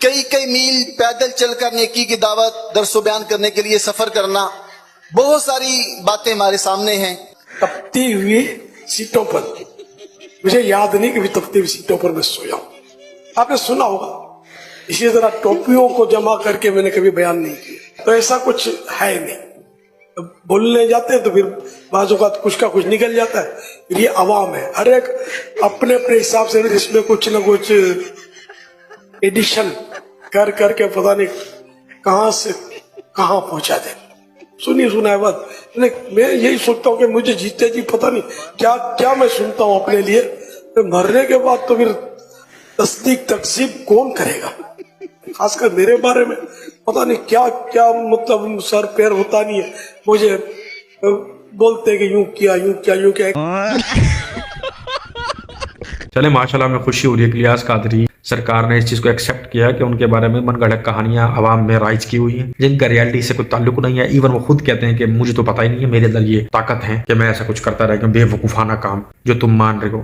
कई कई मील पैदल चलकर नेकी की दावत दरसो बयान करने के लिए सफर करना, बहुत सारी बातें हमारे सामने हैं। तपती हुई सीटों पर, मुझे याद नहीं कि भी तपती हुई सीटों पर मैं सोया हूं। आपने सुना होगा। इसी तरह टोपियों को जमा करके मैंने कभी बयान नहीं किया, तो ऐसा कुछ है नहीं। बोलने जाते हैं तो फिर बाजू का कुछ का कुछ निकल जाता है। फिर ये अवाम है, हर एक अपने अपने हिसाब से इसमें कुछ न कुछ एडिशन कर करके पता नहीं कहां से कहां पहुंचा दे। सुनी सुना है बात। मैं यही सोचता हूँ कि मुझे जीते जी पता नहीं क्या क्या मैं सुनता हूँ अपने लिए, मरने के बाद तो फिर तस्दीक तकसीब कौन करेगा। खासकर मेरे बारे में पता नहीं क्या क्या, मतलब सर पैर होता नहीं है। मुझे बोलते कि यूं किया यूं किया यूं किया। चले माशाल्लाह में खुशी हो रही है कि इलियास कादरी सरकार ने इस चीज को एक्सेप्ट किया कि उनके बारे में मनगढ़ंत कहानियां अवाम में राइज की हुई हैं, जिनका रियलिटी से कोई ताल्लुक नहीं है। इवन वो खुद कहते हैं कि मुझे तो पता ही नहीं है, मेरे अंदर ये ताकत है कि मैं ऐसा कुछ करता रह, बेवकूफाना काम जो तुम मान रहे हो।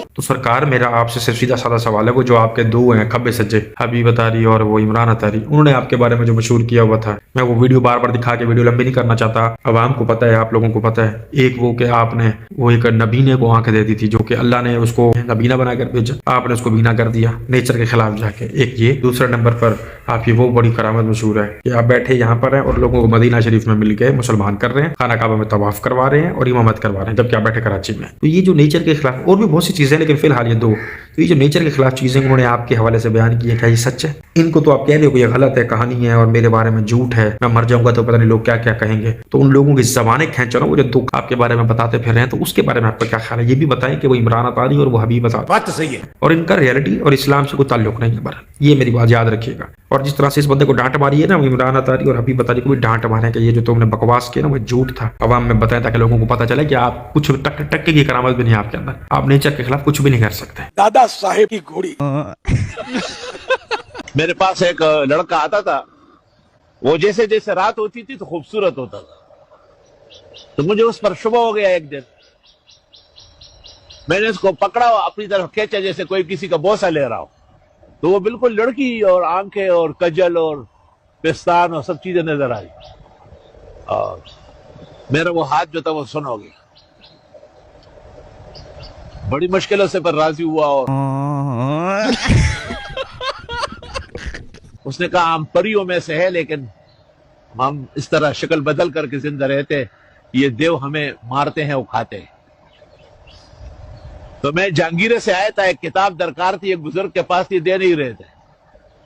तो सरकार, मेरा आपसे सिर्फ सीधा साधा सवाल है, वो जो आपके दो हैं खब्बे सज्जे, हबीब अतारी और वो इमरान अतारी, उन्होंने आपके बारे में जो मशहूर किया हुआ था, मैं वो वीडियो बार बार दिखा के वीडियो लंबी नहीं करना चाहता, अवाम को पता है, आप लोगों को पता है। एक वो कि आपने वो एक नबीने को आंखें दे दी थी, जो कि अल्लाह ने उसको नबीना बनाकर भेजा, आपने उसको बीना कर दिया नेचर के खिलाफ जाके। एक ये, दूसरा नंबर पर आपकी वो बड़ी करामत मशहूर है कि आप बैठे यहाँ पर हैं और लोगों को मदीना शरीफ में मिल के मुसलमान कर रहे हैं, खाना काबा में तवाफ करवा रहे हैं और इमामत करवा रहे हैं, जबकि आप बैठे कराची में। तो ये जो नेचर के खिलाफ, और भी बहुत सी चीजें, लेकिन फिलहाल ये दो, तो ये जो नेचर के खिलाफ चीजें उन्होंने आपके हवाले से बयान की है, क्या ये सच है? इनको तो आप कह रहे हो कि ये गलत है, कहानी है और मेरे बारे में झूठ है, मैं मर जाऊंगा तो पता नहीं लोग क्या क्या कहेंगे। तो उन लोगों की ज़बानें खींचो ना, वो जो दुख आपके बारे में बताते फिर रहे हैं, तो उसके बारे में आपका क्या ख्याल है? ये भी बताएं कि वो इमरान अतारी और वो हबीब अतारी, बात तो सही है, और इनका रियलिटी और इस्लाम से कोई ताल्लुक नहीं है। बहरहाल ये मेरी बात याद रखिएगा। और जिस तरह से इस बंदे को डांट मारी है ना, वो इमरान अतारी और हबीब अतारी को भी डांट मारे कि ये जो तुमने बकवास किया ना वो झूठ था, अवाम में बताया ताकि लोगों को पता चले कि आप कुछ टक्के की करामत भी नहीं है आपके अंदर, आप नेचर के खिलाफ कुछ भी नहीं कर सकते। दादा साहेब की घोड़ी। मेरे पास एक लड़का आता था, वो जैसे जैसे रात होती थी तो खूबसूरत होता था, तो मुझे उस पर शुबह हो गया। एक दिन मैंने उसको पकड़ा, अपनी तरफ खींचा जैसे कोई किसी का बोसा ले रहा हो, तो वो बिल्कुल लड़की और आंखें और कजल और पेस्तान और सब चीजें नजर आई, और मेरा वो हाथ जो था वो सुन हो गया। बड़ी मुश्किलों से पर राजी हुआ और उसने कहा हम परियों में से है, लेकिन हम इस तरह शक्ल बदल करके जिंदा रहते, ये देव हमें मारते हैं वो खाते हैं। तो मैं जहांगीर से आया था, एक किताब दरकार थी, एक बुजुर्ग के पास थी, दे नहीं रहे थे।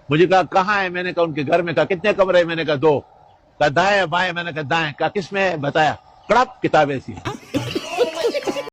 मुझे कहा कहाँ है? मैंने कहा उनके घर में। कहा कितने कमरे? मैंने कहा 2। कहा दाएं बाएं? मैंने कहा दाएं। कहा किस में? बताया। कड़प किताब ऐसी।